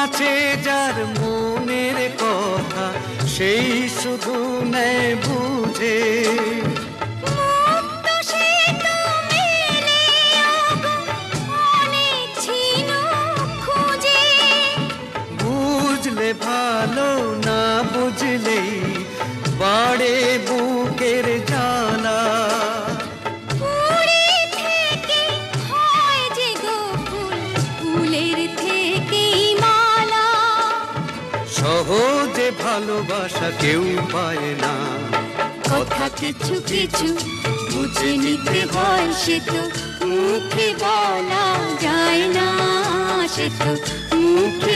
আছে যার মনের কথা, সেই শুধু নেয় বুঝে। বুঝলে ভালো, না বুঝলেই বাড়ে বুকের জ্বালা। সহজে ভালোবাসা কেউ পায় না, কথা কিছু কিছু বুঝে নিতে হয়, সে তো মুখে বলা যায় না, সে তো মুখে